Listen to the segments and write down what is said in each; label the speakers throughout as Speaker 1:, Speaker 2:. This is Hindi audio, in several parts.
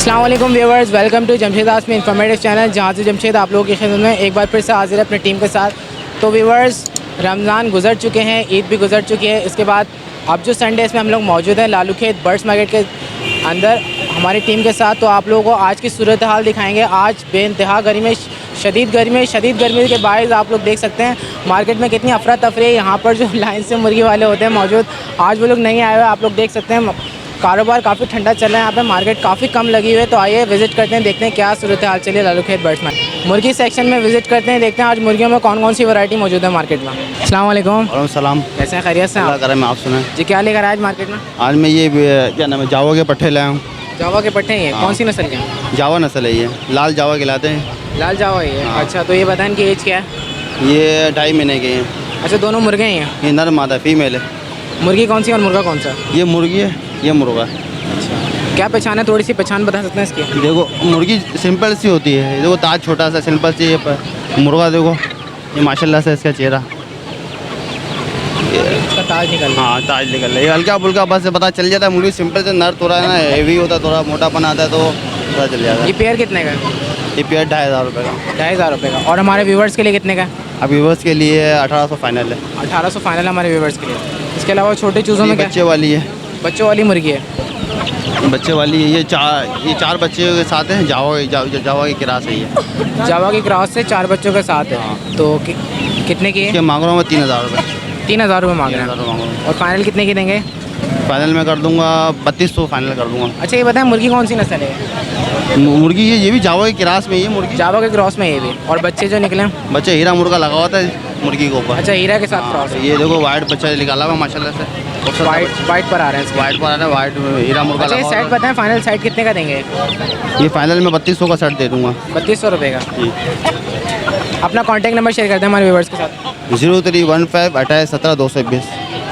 Speaker 1: अस्सलाम वालेकुम viewers, welcome to Jamshed Asmi informative channel, जहाँ से जमशेद आप लोगों की खिदमत में एक बार फिर से हाजिर है अपनी टीम के साथ। तो व्यूअर्स, रमज़ान गुजर चुके हैं, ईद भी गुजर चुकी है। इसके बाद अब जो संडे इसमें हम लोग मौजूद हैं लालू खेत बर्ड्स मार्केट के अंदर हमारी टीम के साथ। तो आप लोगों को आज की सूरत हाल दिखाएंगे। आज बेइंतहा गर्मी, शदीद गर्मी के बायस आप लोग देख सकते हैं मार्केट में कितनी अफरा तफरी है। यहाँ पर जो लाइन से मुर्गी वाले होते हैं मौजूद, आज वो लोग नहीं आए हुए। आप लोग देख सकते हैं कारोबार काफ़ी ठंडा चल रहा है, यहाँ पे मार्केट काफ़ी कम लगी हुई है। तो आइए विजिट करते हैं, देखते हैं क्या सूरत हाल चलिए लालू खेत बर्ड्स मार्केट। मुर्गी सेक्शन में विजिट करते हैं, देखते हैं आज मुर्गियों में कौन कौन सी वैरायटी मौजूद है मार्केट में। अस्सलाम वालेकुम।
Speaker 2: वालेकुम सलाम।
Speaker 1: कैसे हैं, खैरियत से हैं?
Speaker 2: अल्लाह करे मैं आप सुने
Speaker 1: जी, क्या लेकर आज मार्केट में?
Speaker 2: आज मैं ये क्या नाम है जावा के पट्ठे लाया हूँ।
Speaker 1: जावा के पट्टे हैं, कौन सी नस्ल के हैं?
Speaker 2: जावा नस्ल है ये, लाल जावा खिलाते हैं।
Speaker 1: लाल जावा ही है। अच्छा, तो ये बताएं कि एज क्या है?
Speaker 2: ये 2.5 महीने के हैं।
Speaker 1: अच्छा, दोनों मुर्गे ही हैं?
Speaker 2: ये नर मादा फीमेल है।
Speaker 1: मुर्गी कौन सी और मुर्गा कौन सा?
Speaker 2: ये मुर्गी है, ये मुर्गा है।
Speaker 1: अच्छा, क्या पहचान है? थोड़ी सी पहचान बता सकते हैं इसकी?
Speaker 2: देखो मुर्गी सिंपल सी होती है, देखो ताज छोटा सा सिंपल सी है। मुर्गा देखो ये माशाल्लाह से इसका चेहरा,
Speaker 1: इसका ताज निकल रहा है।
Speaker 2: हाँ ताज निकल रहा है। ये हल्का फुल्का बस पता चल जाता है। मुर्गी सिंपल से नर थोड़ा है ना हेवी होता है, थोड़ा मोटापन आता है तो पता चल जाता है।
Speaker 1: ये पेयर कितने का है?
Speaker 2: ये पेयर 2,500 रुपये का।
Speaker 1: 2,500 रुपये का। और हमारे व्यूवर्स के लिए कितने का है?
Speaker 2: अब व्यूवर्स के लिए 1800 फाइनल है।
Speaker 1: 1800 फाइनल है हमारे व्यूवर्स के लिए। इसके अलावा छोटे चूज़ों में क्या?
Speaker 2: बच्चे वाली है,
Speaker 1: बच्चों वाली मुर्गी है।
Speaker 2: बच्चे वाली है। ये चार बच्चे के साथ है। जावा की क्रास है ये।
Speaker 1: जावा की क्रॉस से 4 बच्चों के साथ है।
Speaker 2: हाँ।
Speaker 1: तो कितने की
Speaker 2: इसके
Speaker 1: है?
Speaker 2: मांग रहा हूँ मैं 3,000 रुपये।
Speaker 1: 3,000 रुपये मांग रहे
Speaker 2: 3,000
Speaker 1: हैं।
Speaker 2: मांग रहा हूँ।
Speaker 1: और फाइनल कितने की देंगे?
Speaker 2: फाइनल में कर दूंगा 3200 फाइनल कर दूंगा।
Speaker 1: अच्छा, ये बताएं मुर्गी कौन सी नस्ल है?
Speaker 2: मुर्गी ये भी जावा की क्रास में ही है मुर्गी।
Speaker 1: जावा के क्रॉस में ये भी। और बच्चे जो निकले?
Speaker 2: बच्चे हीरा मुर्गा लगा हुआ था मुर्गी के ऊपर।
Speaker 1: अच्छा, हीरा के साथ क्रॉस है।
Speaker 2: ये देखो वाइट बच्चा निकाला हुआ माशाल्लाह से।
Speaker 1: वाइट पर आ रहे हैं इसके।
Speaker 2: वाइट पर आ रहा है, वाइट हीरा मुर्गा
Speaker 1: अच्छा, ये
Speaker 2: लगा
Speaker 1: सेट
Speaker 2: हुआ
Speaker 1: बताएं फाइनल सेट कितने का देंगे?
Speaker 2: है। ये फाइनल में 3200 का सेट दे दूंगा।
Speaker 1: 3200 रुपये का।
Speaker 2: जी।
Speaker 1: अपना कॉन्टैक्ट नंबर शेयर करते हैं हमारे व्यूवर्स के साथ।
Speaker 2: 0315 28 17 220।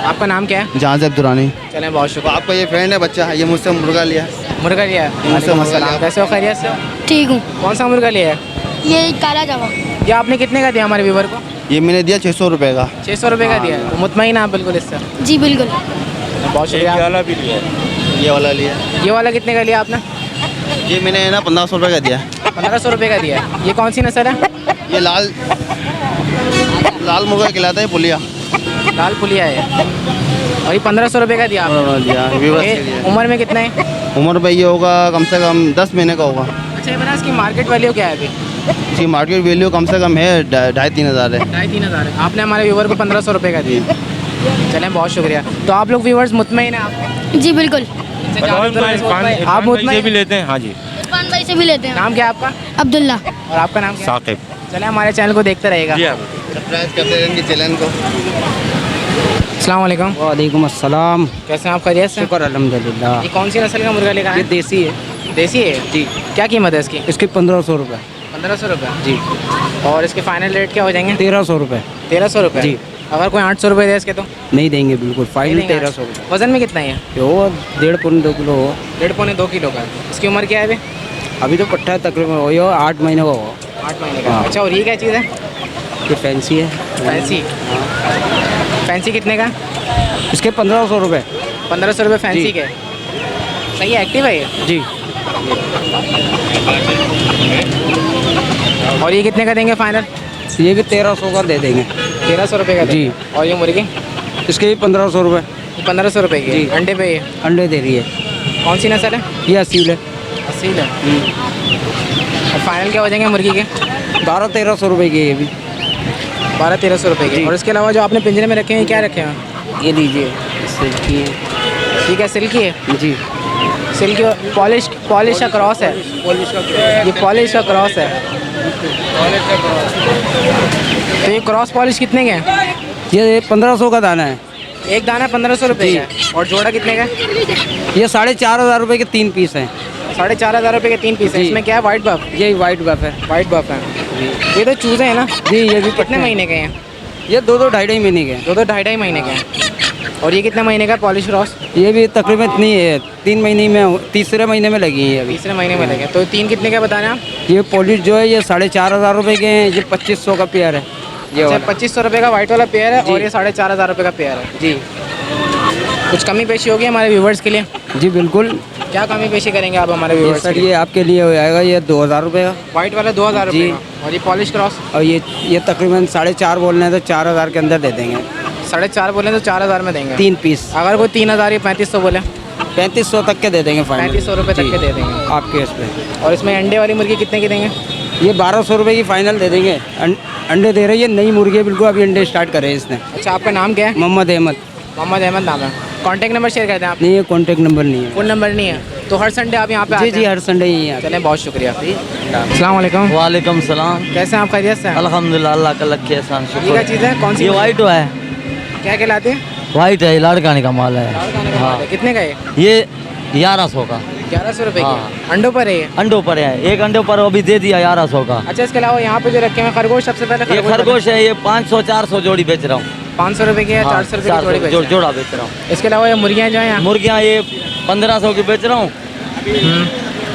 Speaker 1: आपका नाम क्या है?
Speaker 2: जहाँ से दुरानी।
Speaker 1: चलें, बहुत
Speaker 2: तो
Speaker 1: शुक्रिया।
Speaker 2: आपका ये फ्रेंड है बच्चा, ये मुझसे मुर्गा लिया।
Speaker 1: मुर्गा लिया है?
Speaker 2: मुझसे मुर्गा
Speaker 1: अस्सलाम।
Speaker 2: लिया।
Speaker 1: कैसे हो, खैरियत से हो?
Speaker 3: ठीक हूँ।
Speaker 1: कौन सा मुर्गा लिया है?
Speaker 3: ये काला जावा।
Speaker 1: ये आपने कितने का दिया हमारे व्यूवर को?
Speaker 2: ये मैंने दिया 600 रुपये का।
Speaker 1: 600 रुपये का दिया है। तो मुतमईन आप बिल्कुल इससे?
Speaker 3: जी बिल्कुल।
Speaker 1: बहुत शुक्रिया।
Speaker 2: ये वाला लिया।
Speaker 1: ये वाला कितने का लिया आपने?
Speaker 2: ये मैंने ना 1500 रुपये का दिया।
Speaker 1: 1500 रुपये का दिया है। ये कौन सी नस्ल है?
Speaker 2: ये लाल मुर्गा खिलाता है पुलिया।
Speaker 1: लाल पुलिया है। और ये 1500 रुपये का दिया आपने। ये उम्र में कितना है?
Speaker 2: उम्र भाई ये होगा कम से कम 10 महीने का होगा।
Speaker 1: अच्छा, ये बता इसकी मार्केट वैल्यू क्या है अभी?
Speaker 2: इसकी मार्केट वैल्यू कम से कम है 2,500-3 हज़ार है।
Speaker 1: 2,500-3,000 है। आपने हमारे व्यूवर को 1500 रुपये का दिया। चलें, बहुत शुक्रिया। तो आप लोग व्यूवर्स मुतमईन हैं आप?
Speaker 3: जी बिल्कुल।
Speaker 1: आप मुतमईन
Speaker 4: भी लेते हैं? हाँ जी।
Speaker 3: इरफान भाई से भी लेते हैं।
Speaker 1: नाम क्या है आपका?
Speaker 3: अब्दुल्ला।
Speaker 1: और आपका नाम क्या है?
Speaker 4: साकिब।
Speaker 1: चलें, हमारे चैनल को देखते रहिएगा।
Speaker 4: जी हाँ।
Speaker 2: सब्सक्राइब करते रहें इनके चैनल को।
Speaker 1: अस्सलाम वालेकुम।
Speaker 5: वालेकुम अस्सलाम।
Speaker 1: कैसे हैं आप, खैरियत से?
Speaker 5: शुक्र अल्हम्दुलिल्लाह।
Speaker 1: ये कौन सी नस्ल का मुर्गा लेकर आए?
Speaker 5: ये देसी है
Speaker 1: देसी है
Speaker 5: जी।
Speaker 1: क्या कीमत है इसकी?
Speaker 5: इसके 1500 रुपये
Speaker 1: 1500 रुपये।
Speaker 5: जी।
Speaker 1: और इसके फाइनल रेट क्या हो जाएंगे?
Speaker 5: 1300 रुपये
Speaker 1: 1300 रुपये
Speaker 5: जी।
Speaker 1: अगर कोई 800 रुपये दे इसके तो?
Speaker 5: नहीं देंगे बिल्कुल, फाइनल
Speaker 1: नहीं देंगे
Speaker 5: 1300 रुपये।
Speaker 1: वजन में कितना है ये?
Speaker 5: ये हो 1.5 2 किलो हो।
Speaker 1: 1.5-2 किलो का। इसकी उम्र क्या है अभी?
Speaker 5: अभी तो पट्टा तकरीबन वही हो 8 महीने का हो।
Speaker 1: 8 महीने का।
Speaker 5: हाँ।
Speaker 1: अच्छा, और ये क्या चीज़ है?
Speaker 5: ये फैंसी है।
Speaker 1: फैंसी। फैंसी कितने का?
Speaker 5: इसके 1500 रुपये
Speaker 1: 1500 रुपये फैंसी
Speaker 5: जी।
Speaker 1: के। सही है, एक्टिव है ये?
Speaker 5: जी।
Speaker 1: और ये कितने का देंगे फाइनल?
Speaker 5: ये भी 1300 का दे देंगे।
Speaker 1: 1300 रुपये का
Speaker 5: जी।
Speaker 1: देंगे। और ये मुर्गी?
Speaker 5: इसके भी 1500 रुपये
Speaker 1: 1500 रुपये की।
Speaker 5: जी।
Speaker 1: अंडे पे ये
Speaker 5: अंडे दे रही है।
Speaker 1: कौन सी नस्ल है?
Speaker 5: ये असील है।
Speaker 1: असील है। और फाइनल क्या हो जाएंगे मुर्गी के?
Speaker 5: 1200-1300 रुपये की है ये भी।
Speaker 1: 1200-1300 रुपये के।
Speaker 5: जी।
Speaker 1: और इसके अलावा जो आपने पिंजरे में रखे हैं, क्या रखे हैं?
Speaker 5: ये लीजिए, इससे की
Speaker 1: ठीक है, सिल्की है।
Speaker 5: जी।
Speaker 1: सिल्की पॉलिश का क्रॉस है। ये पॉलिश का क्रॉस है। तो ये क्रॉस पॉलिश कितने के हैं?
Speaker 5: ये 1500 का दाना है।
Speaker 1: एक दाना 1500 रुपये का है। और जोड़ा कितने का?
Speaker 5: ये 4,500 रुपये के 3 पीस हैं।
Speaker 1: 4,500 रुपये के 3 पीस है।
Speaker 5: जी।
Speaker 1: इसमें क्या है? वाइट बफ।
Speaker 5: ये वाइट बफ है।
Speaker 1: वाइट बफ है। ये तो चूज़े हैं ना?
Speaker 5: जी। ये भी
Speaker 1: कितने महीने के हैं?
Speaker 5: ये 2-2 2.5 महीने के हैं।
Speaker 1: 2-2 2.5 महीने के हैं। और ये कितने महीने का पॉलिश क्रॉस?
Speaker 5: ये भी तकरीबन इतनी है, 3 महीने में, तीसरे महीने में लगी है अभी।
Speaker 1: तीसरे महीने में लगे। तो 3 कितने का बता रहे हैं आप?
Speaker 5: ये पॉलिश जो है ये 4,500 रुपये के हैं। ये 2500 का पेयर है। ये
Speaker 1: अच्छा,
Speaker 5: वाला।
Speaker 1: 2500 रुपये का वाइट वाला पेयर है।
Speaker 5: जी।
Speaker 1: और ये 4,500 रुपये का पेयर है।
Speaker 5: जी।
Speaker 1: कुछ कमी पेशी होगी हमारे व्यूवर्स के लिए?
Speaker 5: जी बिल्कुल।
Speaker 1: क्या कमी पेशी करेंगे आप हमारे
Speaker 5: ये
Speaker 1: व्यूअर्स
Speaker 5: सर
Speaker 1: के लिए?
Speaker 5: ये आपके लिए हो जाएगा ये 2000 रुपये का।
Speaker 1: वाइट वाला 2000 रुपये
Speaker 5: जी।
Speaker 1: का। और ये पॉलिश क्रॉस
Speaker 5: और ये तकरीबन 4.5 बोल रहे हैं तो 4000 के अंदर दे देंगे।
Speaker 1: 4.5 बोले तो 4000 में देंगे।
Speaker 5: 3 पीस
Speaker 1: अगर कोई 3000 या 3500 बोले
Speaker 5: 3500 तक के दे देंगे फाइनल।
Speaker 1: 3500 रुपये तक
Speaker 5: जी।
Speaker 1: के दे देंगे।
Speaker 5: आपके इस पे
Speaker 1: और इसमें अंडे वाली मुर्गी कितने की देंगे?
Speaker 5: ये 1200 रुपये की फाइनल दे देंगे। अंडे दे रही है, नई मुर्गी है बिल्कुल, अभी अंडे स्टार्ट करे इसने।
Speaker 1: अच्छा, आपका नाम क्या है?
Speaker 5: मोहम्मद अहमद।
Speaker 1: मोहम्मद अहमद नाम है। कॉन्टैक्ट नंबर शेयर कर दें आप।
Speaker 5: नहीं, ये कॉन्टेक्ट नंबर नहीं है।
Speaker 1: फ़ोन नंबर नहीं है तो हर संडे आप यहाँ पे
Speaker 5: जी
Speaker 1: आते
Speaker 5: जी,
Speaker 1: हैं?
Speaker 5: हर संडे यहीं आते
Speaker 1: चलें, बहुत शुक्रिया। अस्सलाम वालेकुम।
Speaker 4: वालेकुम सलाम।
Speaker 1: कैसे हैं आप? खैरियत से हैं?
Speaker 4: अल्हम्दुलिल्लाह, अल्लाह का लख एहसान
Speaker 1: ये क्या
Speaker 4: शुक्र।
Speaker 1: चीज़ है? कौन सी?
Speaker 4: ये वाइट है,
Speaker 1: क्या कहलाते हैं?
Speaker 4: वाइट है, लाड़काने का माल है।
Speaker 1: लाल खाने का
Speaker 4: हाँ।
Speaker 1: माल है। कितने का है?
Speaker 4: ये 1100 का
Speaker 1: 1100 रुपये
Speaker 4: हाँ।
Speaker 1: की अंडों पर है ये?
Speaker 4: अंडों पर है, एक अंडे पर अभी दे दिया 1100 का।
Speaker 1: अच्छा, इसके अलावा यहाँ पे जो रखे हुए हैं खरगोश, सबसे पहले
Speaker 4: ये खरगोश है, ये 500-400 जोड़ी बेच रहा हूँ।
Speaker 1: 500 रुपये की या 400 रुपये की जोड़ी बेच रहे हैं।
Speaker 4: जोड़ा बेच रहा हूँ।
Speaker 1: इसके अलावा ये मुर्गियाँ जो हैं यहाँ,
Speaker 4: मुर्गियाँ ये 1500 की बेच रहा हूँ।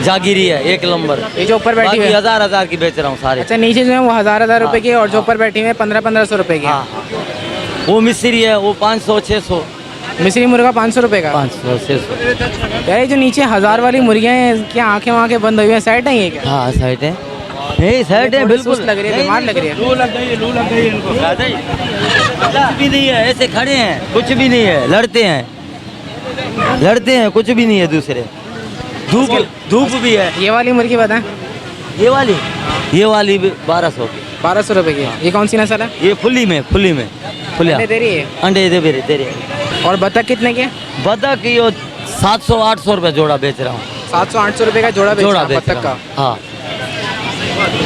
Speaker 4: जागिरी है, एक नंबर।
Speaker 1: ये जो ऊपर बैठी
Speaker 4: बाकी
Speaker 1: हुई है,
Speaker 4: 1000 की बेच रहा हूँ सारे।
Speaker 1: अच्छा नीचे जो है वो 1000 रुपये की है और जो ऊपर बैठी हुई है 1500 रुपये की है।
Speaker 4: हाँ, वो मिस्री है, वो 500-600।
Speaker 1: मिस्री मुर्गा 500 रुपये का।
Speaker 4: 500-600।
Speaker 1: यार ये जो नीचे 1000 वाली मुर्गियाँ हैं, क्या आंखें वाँखें बंद हुई हैं? साइड है ये क्या?
Speaker 4: हाँ, साइड है, नहीं साइड है,
Speaker 1: थोड़ी
Speaker 4: बिल्कुल
Speaker 1: सुस्त लग रही है, बीमार लग रही है।
Speaker 4: लू लग गई इनको। कुछ भी नहीं है, ऐसे खड़े हैं, कुछ भी नहीं है, लड़ते हैं, कुछ भी नहीं है दूसरे। धूप भी है।
Speaker 1: ये वाली मुर्गी बताएं।
Speaker 4: ये वाली भी 1200 की।
Speaker 1: 1200 रुपये की। ये कौन सी नस्ल है?
Speaker 4: ये फुलिया
Speaker 1: अंडे दे रही है।
Speaker 4: अंडे दे रही है।
Speaker 1: और बतख कितने की है?
Speaker 4: बतख की 700-800 रुपये जोड़ा बेच रहा हूँ।
Speaker 1: 700-800 रुपये का जोड़ा बेच रहा है
Speaker 4: बेच
Speaker 1: बतख
Speaker 4: रहा
Speaker 1: का।
Speaker 4: हूँ। हाँ,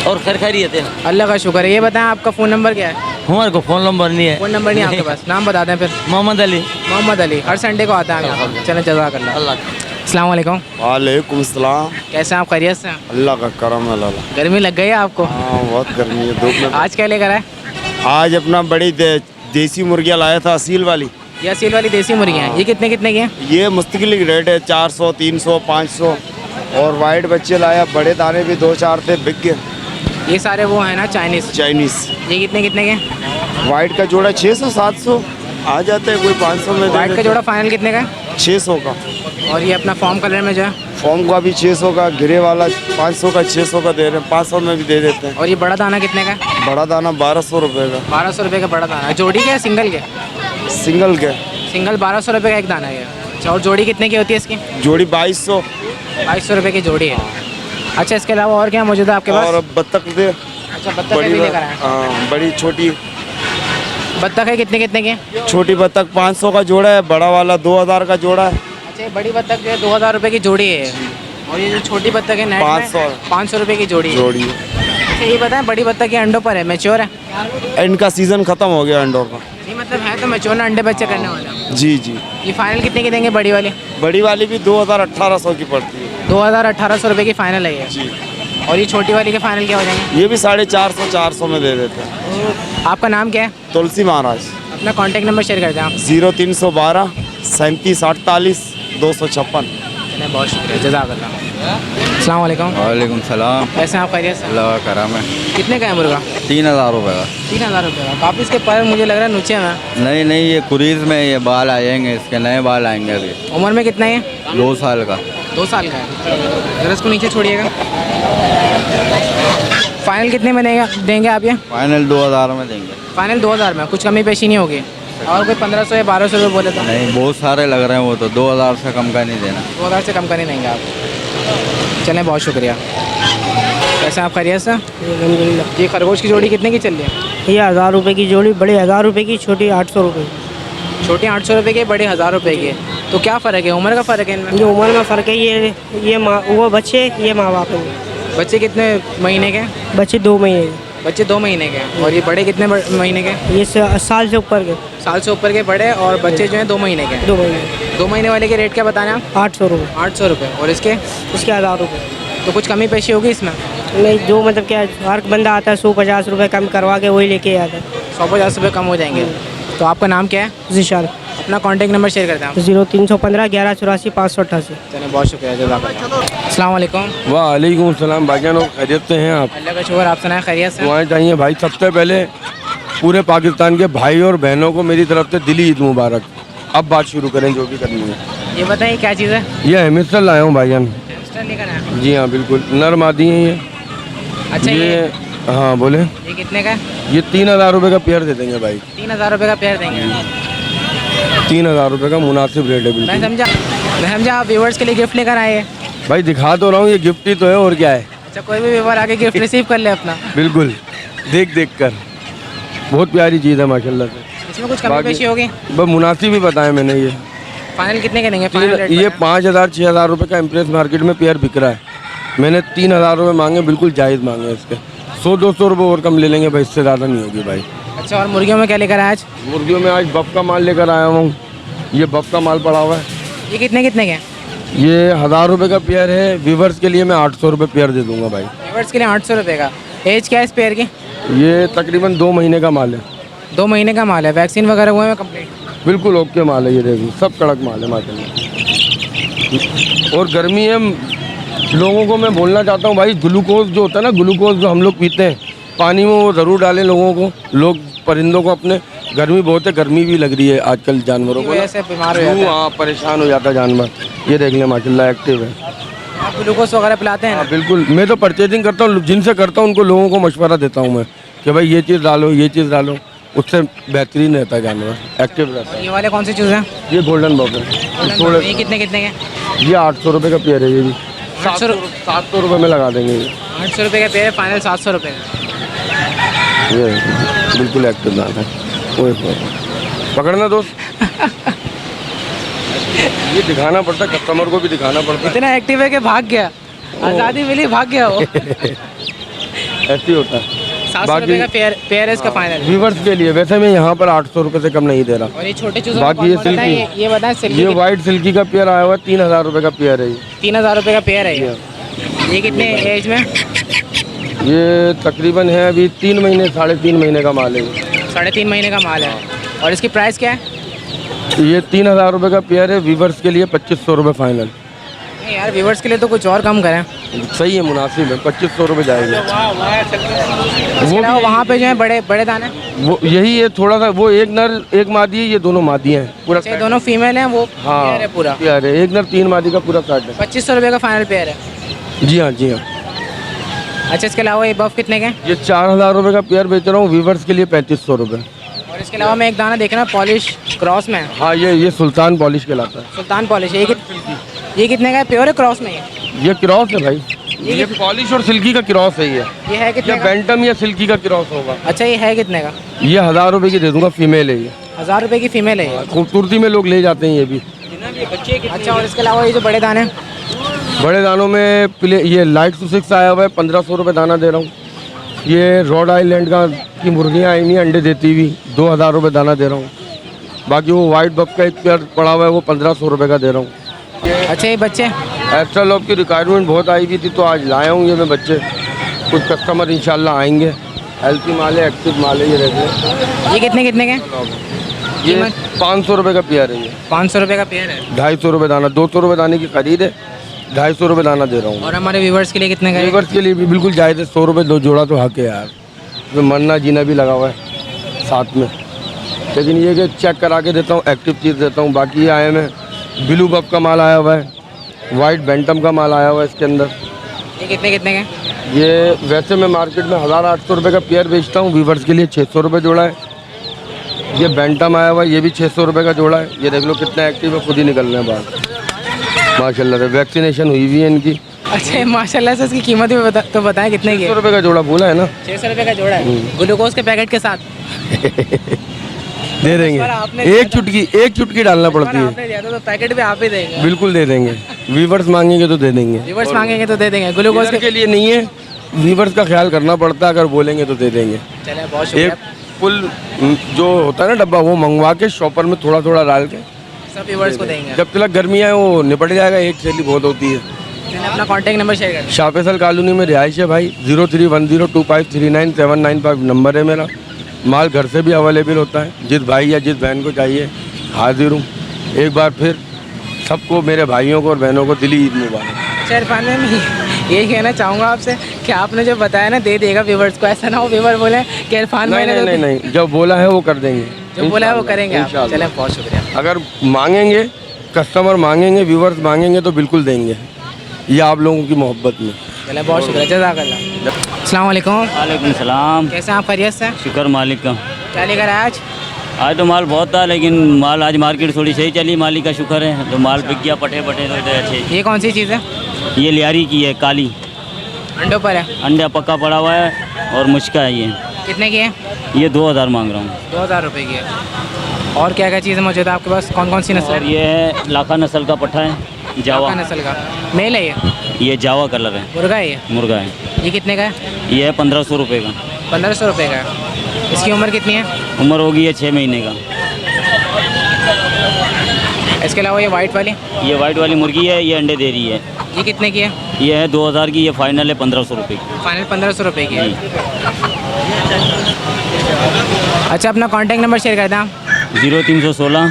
Speaker 4: और खैरियत है ना?
Speaker 1: अल्लाह का शुक्र है। ये बताएं आपका फ़ोन नंबर क्या है?
Speaker 4: हमारे को फ़ोन नंबर नहीं है।
Speaker 1: फ़ोन नंबर नहीं है आपके पास? नाम बता दें फिर।
Speaker 4: मोहम्मद अली।
Speaker 1: मोहम्मद अली। हर संडे को आता है यहाँ पर। चलें, जज़ाकल्लाह।
Speaker 4: अल्लाह।
Speaker 1: अस्सलाम वालेकुम।
Speaker 6: वालेकुम सलाम।
Speaker 1: कैसे हैं आप? खैरियत से हैं?
Speaker 6: अल्लाह का करम है लाला।
Speaker 1: गर्मी लग गई है आपको?
Speaker 6: हाँ, बहुत गर्मी है धूप में।
Speaker 1: आज क्या लेकर आए?
Speaker 6: आज अपना बड़ी देसी मुर्गियाँ लाया था, असील वाली।
Speaker 1: ये असील वाली देसी मुर्गियाँ हैं। ये कितने कितने की हैं?
Speaker 6: ये मुस्तकिल की रेट है 400, 300, 500। और वाइट बच्चे लाया, बड़े दाने भी 2-4 थे, बिक गए।
Speaker 1: ये सारे वो हैं ना चाइनीज़?
Speaker 6: चाइनीज़।
Speaker 1: ये कितने कितने के हैं?
Speaker 6: वाइट का जोड़ा 600-700 आ जाता है, कोई 500 में दे
Speaker 1: वाइट का
Speaker 6: देते।
Speaker 1: जोड़ा फाइनल कितने का है?
Speaker 6: 600 का।
Speaker 1: और ये अपना फॉर्म कलर में जो है?
Speaker 6: फॉर्म का भी 600 का, घिरे वाला 500 का, 600 का दे रहे हैं, 500 में भी दे देते हैं।
Speaker 1: और ये बड़ा दाना कितने का है?
Speaker 6: बड़ा दाना 1200 रुपये का।
Speaker 1: 1200 रुपये का बड़ा दाना है। जोड़ी का है सिंगल के?
Speaker 6: सिंगल के
Speaker 1: सिंगल 1200 रुपये का एक दाना है। अच्छा, और जोड़ी कितने की होती है इसकी?
Speaker 6: जोड़ी 2200।
Speaker 1: 2200 रुपये की जोड़ी है। अच्छा, इसके अलावा और क्या मौजूद है आपके पास?
Speaker 6: और बत्तख दे,
Speaker 1: अच्छा, बत्तख
Speaker 6: बड़ी
Speaker 1: भी लेकर आए।
Speaker 6: हाँ, बड़ी छोटी
Speaker 1: बत्तख है कितने कितने के?
Speaker 6: छोटी बत्तख 500 का जोड़ा है, बड़ा वाला 2000 का जोड़ा है।
Speaker 1: अच्छा, ये बड़ी बत्तख जो है 2000 रुपये की जोड़ी है। और ये जो छोटी बत्तख है नेट 500 रुपये की जोड़ी है।
Speaker 6: जोड़ी
Speaker 1: अच्छा, ये बताएं, बड़ी बत्तख के अंडों पर है, मैच्योर है?
Speaker 6: इनका सीजन खत्म हो गया अंडों का।
Speaker 1: नहीं मतलब है तो मैच्योर ना, अंडे बच्चे करने वाला।
Speaker 6: जी जी।
Speaker 1: ये फाइनल कितने की देंगे बड़ी वाली?
Speaker 6: बड़ी वाली भी 2000-1800 की पड़ती है।
Speaker 1: 2000-1800 रुपये की फाइनल है ये।
Speaker 6: जी।
Speaker 1: और ये छोटी वाली के फाइनल क्या हो जाएंगे?
Speaker 6: ये भी 450-400 में दे देते हैं।
Speaker 1: आपका नाम क्या है?
Speaker 6: तुलसी महाराज।
Speaker 1: अपना कॉन्टैक्ट नंबर शेयर कर दें आप।
Speaker 6: 0312 3748 256।
Speaker 1: चलिए, बहुत शुक्रिया, जज़ाकल्लाह। अस्सलाम वालेकुम।
Speaker 7: वालेकुम सलाम।
Speaker 1: कैसे हैं आप? खैरियत से?
Speaker 7: अल्लाह का करम है।
Speaker 1: कितने का है मुर्गा?
Speaker 7: 3000 रुपये का।
Speaker 1: 3000 रुपये का। काफ़ी इसके पर मुझे लग रहा है नुचे में।
Speaker 7: नहीं नहीं, ये कुरीज में ये बाल आएंगे, इसके नए बाल आएंगे अभी।
Speaker 1: उम्र में कितना है?
Speaker 7: 2 साल का।
Speaker 1: 2 साल का है। जरा इसको नीचे छोड़िएगा। फाइनल कितने में देंगे आप ये?
Speaker 7: फाइनल 2000 में देंगे।
Speaker 1: फाइनल 2000 में, कुछ कमी पेशी नहीं होगी? और कोई 1500 या 1200 रुपये बोले तो?
Speaker 7: नहीं, बहुत सारे लग रहे हैं, वो तो 2000 से कम का नहीं देना।
Speaker 1: 2000 से कम का नहीं देंगे आप? चलें, बहुत शुक्रिया। कैसे आप? खैरियत से?
Speaker 8: अलहमदिल्ला।
Speaker 1: ये खरगोश की जोड़ी कितने की चल रही है?
Speaker 8: ये 1000 रुपये की जोड़ी, बड़े 1000 रुपये की, छोटी 800 रुपये।
Speaker 1: छोटे 800 रुपये के, बड़े 1000 रुपये के। तो क्या फ़र्क है? उम्र का फ़र्क है इनमें?
Speaker 8: ये उम्र में फ़र्क है। ये माँ, वो बच्चे, ये माँ बाप हैं।
Speaker 1: बच्चे कितने महीने के?
Speaker 8: बच्चे 2 महीने के।
Speaker 1: बच्चे 2 महीने के। और ये बड़े कितने महीने के?
Speaker 8: ये साल से ऊपर के।
Speaker 1: साल से ऊपर के बड़े, और बच्चे जो हैं 2 महीने के।
Speaker 8: 2 महीने।
Speaker 1: 2 महीने वाले के रेट क्या बताना आप?
Speaker 8: 800 रुपये।
Speaker 1: 800 रुपये। और इसके?
Speaker 8: इसके 1000 रुपये।
Speaker 1: तो कुछ कमी पेशी होगी इसमें?
Speaker 8: नहीं, जो मतलब क्या, हर बंदा आता है 150 रुपये कम करवा के वही लेके आता है।
Speaker 1: 150 रुपये कम हो जाएंगे। तो आपका नाम क्या है?
Speaker 8: जिशान।
Speaker 1: अपना कॉन्टैक्ट नंबर शेयर करते हैं आप।
Speaker 8: 0315 1184 588।
Speaker 1: चलिए, बहुत शुक्रिया, जज़ाकल्लाह। अस्सलाम वालेकुम।
Speaker 9: वालेकुम सलाम भाईजान, खैरियत से हैं आप?
Speaker 1: अल्लाह का शुक्र, आप सुनाएं, खैरियत से?
Speaker 9: दुआएं चाहिए भाई। सबसे पहले पूरे पाकिस्तान के भाई और बहनों को मेरी तरफ से दिली ईद मुबारक। अब बात शुरू करें जो भी करनी है।
Speaker 1: ये बताइए क्या चीज़ है?
Speaker 9: ये हेमिस्टर लाया हूँ भाईजान।
Speaker 1: हैमस्टर लेकर आए?
Speaker 9: जी हाँ बिल्कुल, नर मादी हैं ये।
Speaker 1: अच्छा
Speaker 9: ये हाँ बोले,
Speaker 1: ये कितने का है?
Speaker 9: ये 3,000 रुपये का पेयर दे देंगे भाई।
Speaker 1: 3,000 रुपये का पेयर देंगे?
Speaker 9: 3,000 रुपये का मुनासिब रेट है
Speaker 1: मैं
Speaker 9: बिल्कुल।
Speaker 1: समझा आप व्यूवर्स के लिए गिफ्ट लेकर आए हैं।
Speaker 9: भाई दिखा तो रहा हूँ, ये गिफ्ट ही तो है और क्या है।
Speaker 1: अच्छा, कोई भी व्यूवर आके गिफ्ट रिसीव कर ले अपना।
Speaker 9: बिल्कुल, देख देख कर बहुत प्यारी चीज़ है माशाल्लाह से।
Speaker 1: इसमें कुछ कमी पेशी होगी?
Speaker 9: बस मुनासिब ही बताया मैंने। ये
Speaker 1: फाइनल कितने के देंगे? फाइनल रेट
Speaker 9: ये 5,000-6,000 रुपये का इम्प्रेस मार्केट में पेयर बिक रहा है। मैंने 3,000 रुपये मांगे, बिल्कुल जायज़ मांगे इसके। 100-200 रुपये और कम ले लेंगे भाई, इससे ज़्यादा नहीं होगी भाई।
Speaker 1: अच्छा, और मुर्गियों में क्या लेकर आए आज?
Speaker 9: मुर्गियों में आज बफ का माल लेकर आया हूँ। ये बफ का माल पड़ा हुआ है।
Speaker 1: ये कितने कितने के हैं?
Speaker 9: ये 1,000 रुपये का पेयर है। व्यूवर्स के लिए मैं 800 रुपये पेयर दे दूंगा भाई।
Speaker 1: व्यूवर्स के लिए 800 रुपये का। एज क्या है इस पेयर की?
Speaker 9: ये तकरीबन 2 महीने का माल है।
Speaker 1: 2 महीने का माल है। वैक्सीन वगैरह हुए हैं कंप्लीट?
Speaker 9: बिल्कुल ओके माल है। ये देखिए सब कड़क माल है माशाल्लाह। और गर्मी है, लोगों को मैं बोलना चाहता हूँ भाई, ग्लूकोज जो होता है ना, ग्लूकोज जो हम लोग पीते हैं पानी में, वो ज़रूर डालें लोगों को, लोग परिंदों को अपने। गर्मी बहुत है, गर्मी भी लग रही है आजकल जानवरों को,
Speaker 1: ऐसे बीमार हो जाते हैं।
Speaker 9: हाँ परेशान हो जाता है जानवर। ये देख लें माशाल्लाह एक्टिव है।
Speaker 1: आप ग्लूकोज वगैरह पिलाते हैं?
Speaker 9: हाँ बिल्कुल, मैं तो परचेजिंग करता हूँ, जिनसे करता हूँ उनको, लोगों को मशवरा देता हूँ मैं कि भाई ये चीज़ डालो, ये चीज़ डालो, उससे बेहतरीन रहता है जानवर, एक्टिव रहता है।
Speaker 1: ये वाले कौन सी चीज़ है?
Speaker 9: ये गोल्डन बॉब है।
Speaker 1: ये कितने कितने के?
Speaker 9: ये 800 रुपये का पेयर है। ये भी 700 रुपये में लगा देंगे।
Speaker 1: 800 रुपये का पेयर है, फाइनल 700 रुपये का।
Speaker 9: ये बिल्कुल एक्टिव दांत है। ओए पकड़ना दोस्त। ये दिखाना पड़ता है, कस्टमर को भी दिखाना पड़ता है।
Speaker 1: इतना एक्टिव है कि भाग गया, आज़ादी मिली भाग गया वो।
Speaker 9: ऐसे ही होता है।
Speaker 1: 700 रुपये का पेयर है इसका फाइनल।
Speaker 9: व्यूवर्स के लिए वैसे मैं यहाँ पर 800 रुपये से कम नहीं दे रहा।
Speaker 1: और ये छोटे चूज़ों
Speaker 9: बाकी ये सिल्की,
Speaker 1: ये बताएं सिल्की।
Speaker 9: ये वाइट सिल्की का पेयर आया हुआ है, 3,000 रुपये का पेयर है। ये
Speaker 1: 3,000 रुपये का पेयर है ये कितने एज में?
Speaker 9: ये तकरीबन है अभी 3 महीने 3.5 महीने का माल है।
Speaker 1: 3.5 महीने का माल है। और इसकी प्राइस क्या है?
Speaker 9: ये 3,000 रुपये का पेयर है। व्यूवर्स के लिए 2,500 रुपये फाइनल।
Speaker 1: नहीं यार, व्यूवर्स के लिए तो कुछ और कम करें।
Speaker 9: सही है, मुनासिब है, 2,500 रुपये जाएंगे।
Speaker 1: वो वहाँ पे जो है बड़े बड़े दाने,
Speaker 9: वो यही है थोड़ा सा। वो एक नर एक मादी है, ये दोनों मादी हैं पूरा।
Speaker 1: ये दोनों फीमेल हैं, वो
Speaker 9: हाँ
Speaker 1: पेयर है पूरा।
Speaker 9: पेयर है, एक नर 3 मादी का पूरा सेट है।
Speaker 1: 2,500 रुपये का फाइनल पेयर है।
Speaker 9: जी हाँ जी हाँ।
Speaker 1: अच्छा, इसके अलावा ये बफ कितने के?
Speaker 9: ये 4,000 रुपये का पेयर बेच रहा हूँ, व्यूवर्स के लिए 3,500 रुपये।
Speaker 1: और इसके अलावा मैं एक दाना देख रहा हूँ पॉलिश क्रॉस में।
Speaker 9: हाँ ये सुल्तान पॉलिश कहलाता है।
Speaker 1: सुल्तान पॉलिश। ये कितने का है? प्योर है क्रॉस में?
Speaker 9: ये क्रॉस है भाई। ये पॉलिश और सिल्की का क्रॉस है। ये
Speaker 1: है कितने का?
Speaker 9: बैंटम या सिल्की का क्रॉस होगा।
Speaker 1: अच्छा, ये है कितने का?
Speaker 9: ये 1,000 रुपये की दे दूंगा, फीमेल है ये।
Speaker 1: 1,000 रुपये की फीमेल है ये।
Speaker 9: खूबसूरती में लोग ले जाते हैं ये भी।
Speaker 1: अच्छा, और इसके अलावा ये जो बड़े दाने?
Speaker 9: बड़े दानों में ये लाइट टू 6 आया हुआ है, 1,500 रुपये दाना दे रहा हूँ। ये रोड आइलैंड की मुर्गियाँ आई नहीं, अंडे देती हुई, 2,000 रुपये दाना दे रहा हूँ। बाकी वो वाइट बफ का एक पेयर पड़ा हुआ है, वो 1,500 रुपये का दे रहा हूँ।
Speaker 1: अच्छा, ये बच्चे
Speaker 9: एक्स्ट्रा लॉब की रिक्वायरमेंट बहुत आई हुई थी, तो आज लाया हूँ ये मैं बच्चे। कुछ कस्टमर इंशाल्लाह आएंगे। हेल्थी माल है, एक्टिव माल है। ये रहते
Speaker 1: ये कितने कितने के?
Speaker 9: ये 500 रुपये का पेयर है। ये
Speaker 1: 500 रुपये का पेयर है।
Speaker 9: 250 रुपये दाना, 200 रुपये दाने की खरीद है, 250 रुपये दाना दे रहा हूँ।
Speaker 1: और हमारे व्यूवर्स के लिए कितने का?
Speaker 9: व्यूवर्स के लिए भी बिल्कुल जायज़ है, 100 रुपये 2 जोड़ा तो हक है यार। तो मरना जीना भी लगा हुआ है साथ में। लेकिन ये कि चेक करा के देता हूँ, एक्टिव चीज़ देता हूँ। बाकी ये आए में ब्लू बफ का माल आया हुआ है, वाइट बैंटम का माल आया हुआ है इसके अंदर।
Speaker 1: ये कितने कितने के?
Speaker 9: ये वैसे मैं मार्केट में 1,800 रुपये का पेयर बेचता हूँ, व्यूवर्स के लिए 600 रुपये जोड़ा है। ये बैंटम आया हुआ है, ये भी 600 रुपये का जोड़ा है। ये देख लो कितना एक्टिव है, खुद ही निकल रहे हैं बाहर माशाल्लाह से। वैक्सीनेशन हुई हुई है इनकी।
Speaker 1: अच्छा, माशाल्लाह से इसकी कीमत भी तो बताएं कितने की?
Speaker 9: 600 रुपये का जोड़ा बोला है ना।
Speaker 1: 600 रुपये का जोड़ा है, ग्लूकोज के पैकेट के साथ।
Speaker 9: दे देंगे। एक चुटकी डालना पड़ती है।
Speaker 1: आपने दिया था तो पैकेट भी आप ही देंगे?
Speaker 9: बिल्कुल दे देंगे। व्यूवर्स मांगेंगे तो दे देंगे।
Speaker 1: व्यूवर्स मांगेंगे तो दे देंगे। ग्लूकोज
Speaker 9: के लिए नहीं है, व्यूवर्स का ख्याल करना पड़ता है, अगर बोलेंगे तो दे देंगे।
Speaker 1: चले, बहुत शुक्रिया।
Speaker 9: एक फुल जो होता है ना डब्बा, वो मंगवा के शॉपर में थोड़ा थोड़ा डाल के
Speaker 1: सब व्यूवर्स को देंगे।
Speaker 9: जब तक गर्मी आए वो निपट जाएगा, एक थैली बहुत होती है।
Speaker 1: अपना कॉन्टैक्ट नंबर शेयर कर।
Speaker 9: शाह फैसल कॉलोनी में रिहाइश है भाई। 03102539 नंबर है मेरा। माल घर से भी अवेलेबल होता है, जिस भाई या जिस बहन को चाहिए हाजिर हूँ। एक बार फिर सबको, मेरे भाइयों को और बहनों को दिली ईद मुबारक।
Speaker 1: सर, फाइनल में यही कहना चाहूँगा आपसे कि आपने जो बताया ना दे देगा व्यूवर्स को, ऐसा ना हो व्यूवर बोले कि इरफान भाई ने
Speaker 9: नहीं, जब बोला है वो कर देंगे,
Speaker 1: जो बोला है वो करेंगे आप। चलें, बहुत शुक्रिया।
Speaker 9: अगर मांगेंगे कस्टमर मांगेंगे, व्यूवर्स मांगेंगे तो बिल्कुल देंगे, ये आप लोगों की मोहब्बत में।
Speaker 1: चले बहुत शुक्रिया, जज़ाकल्लाह। अस्सलाम वालेकुम।
Speaker 4: वालेकुम सलाम।
Speaker 1: कैसे हैं आप, खैरियत से?
Speaker 4: शुक्र मालिक का।
Speaker 1: क्या लेकर आए आज?
Speaker 4: आज तो माल बहुत था, लेकिन माल आज मार्केट थोड़ी सही चली, मालिक का शुक्र है, तो माल बिक गया, पटे तो इधर अच्छे।
Speaker 1: ये कौन सी चीज़ है?
Speaker 4: ये लियारी की है, काली,
Speaker 1: अंडों पर है।
Speaker 4: अंडा पक्का पड़ा हुआ है और मुश्का है। ये
Speaker 1: कितने की है?
Speaker 4: ये 2000 मांग रहा हूँ।
Speaker 1: 2000 रुपये की है। और क्या क्या चीज़ें मौजूद है आपके पास? कौन कौन सी नस्ल
Speaker 4: और
Speaker 1: है?
Speaker 4: ये है लाखा नस्ल का पट्ठा है, जावा
Speaker 1: आपका नस्ल का मेल है ये?
Speaker 4: जावा कलर है,
Speaker 1: मुर्गा है ये?
Speaker 4: मुर्गा है।
Speaker 1: ये कितने का है?
Speaker 4: ये है 1500 रुपये का।
Speaker 1: 1500 रुपये का है। इसकी उम्र कितनी है?
Speaker 4: उम्र होगी ये 6 महीने का।
Speaker 1: इसके अलावा ये वाइट वाली?
Speaker 4: ये वाइट वाली मुर्गी है, ये अंडे दे रही है।
Speaker 1: ये कितने की है?
Speaker 4: ये है 2000 की, ये फाइनल है 1500 रुपये की।
Speaker 1: फाइनल 1500 रुपये की है। अच्छा, अपना कॉन्टैक्ट नंबर शेयर कर दें आप।
Speaker 4: 0316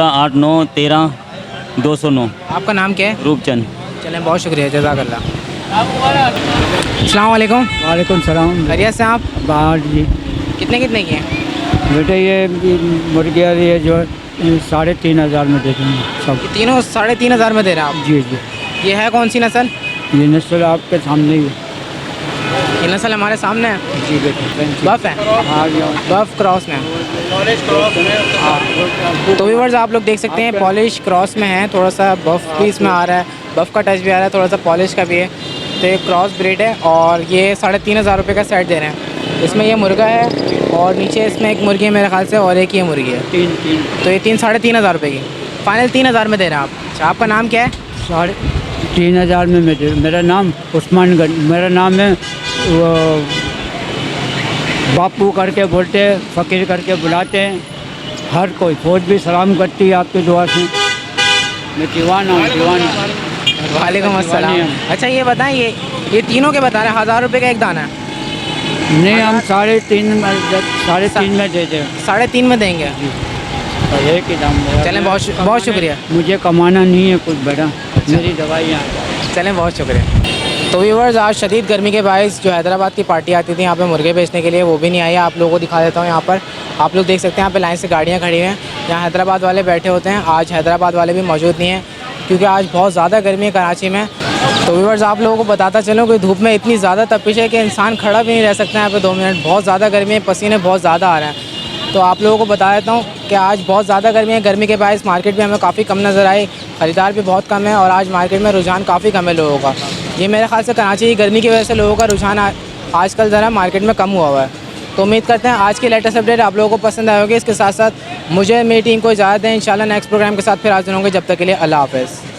Speaker 4: 89 13 209।
Speaker 1: आपका नाम क्या है?
Speaker 4: रूपचंद।
Speaker 1: चलें, बहुत शुक्रिया, जज़ाकल्लाह। अस्सलाम वालेकुम।
Speaker 5: वालेकुम सलाम।
Speaker 1: खैरियत से आप?
Speaker 5: बाहर जी
Speaker 1: कितने कितने की हैं?
Speaker 5: बेटे ये मुर्गियाँ ये जो 3500 में देते हैं सब।
Speaker 1: ये तीनों 3500 में दे रहे हैं आप?
Speaker 5: जी जी।
Speaker 1: ये है कौन सी नस्ल?
Speaker 5: ये नस्ल आपके सामने ही है।
Speaker 1: ये नस्ल हमारे सामने है?
Speaker 5: जी बेटे।
Speaker 1: बफ है?
Speaker 5: हाँ जी।
Speaker 1: बफ क्रॉस में है। तो व्यूअर्स आप लोग देख सकते हैं, पॉलिश क्रॉस में है, थोड़ा सा बफ भी इसमें आ रहा है, बफ का टच भी आ रहा है, थोड़ा सा पॉलिश का भी है। तो ये क्रॉस ब्रीड है और ये 3500 रुपये का सेट दे रहे हैं। इसमें ये मुर्गा है और नीचे इसमें एक मुर्गी है मेरे ख्याल से, और एक ये मुर्गी है।
Speaker 5: तीन।
Speaker 1: तो ये 3500 रुपये की फाइनल 3000 में दे रहे हैं आप। अच्छा, आपका नाम क्या है?
Speaker 5: 3500 में मेरा नाम उस्मान गन, मेरा नाम है वो बापू करके बोलते हैं, फ़कीर करके बुलाते हैं। हर कोई फौज भी सलाम करती है आपकी दुआ से। मैं दीवाना हूँ, दीवाना।
Speaker 1: वालेकुम अस्सलाम। अच्छा, ये बताएं, ये तीनों के बता रहे हैं 1000 रुपये का एक दाना है?
Speaker 5: नहीं, हम 3.5 में देते हैं।
Speaker 1: 3.5 में देंगे?
Speaker 5: एक ही दाम।
Speaker 1: चलें, बहुत शुक्रिया।
Speaker 5: मुझे कमाना नहीं है कुछ बड़ा, मेरी दवाइयाँ।
Speaker 1: चलें, बहुत शुक्रिया। तो व्यूअर्स, आज शदीद गर्मी के बायस जो हैदराबाद की पार्टी आती थी यहाँ पे मुर्गे बेचने के लिए, वो भी नहीं आई है। आप लोगों को दिखा देता हूँ। यहाँ पर आप लोग देख सकते हैं, यहाँ पे लाइन से गाड़ियाँ खड़ी हैं, यहाँ हैदराबाद वाले बैठे होते हैं। आज हैदराबाद वाले भी मौजूद नहीं हैं क्योंकि आज बहुत ज़्यादा गर्मी है कराची में। तो व्यूअर्स, आप लोगों को बताता चलूँ कि धूप में इतनी ज़्यादा तपिश है कि इंसान खड़ा भी नहीं रह सकता यहाँ पे 2 मिनट। बहुत ज़्यादा गर्मी है, पसीने बहुत ज़्यादा आ रहे हैं। तो आप लोगों को बता देता हूँ कि आज बहुत ज़्यादा गर्मी है। गर्मी के बायस मार्केट भी हमें काफ़ी कम नज़र आई, ख़रीदार भी बहुत कम है और आज मार्केट में रुझान काफ़ी कम है लोगों का। ये मेरे ख्याल से कराची की गर्मी की वजह से लोगों का रुझान आजकल ज़रा मार्केट में कम हुआ है। तो उम्मीद करते हैं आज की लेटेस्ट अपडेट आप लोगों को पसंद आए होगी। इसके साथ साथ मुझे मेरी टीम को इजाज़त दें। इंशाल्लाह नेक्स्ट प्रोग्राम के साथ फिर हाज़िर होंगे। जब तक के लिए अल्लाह हाफ़िज़।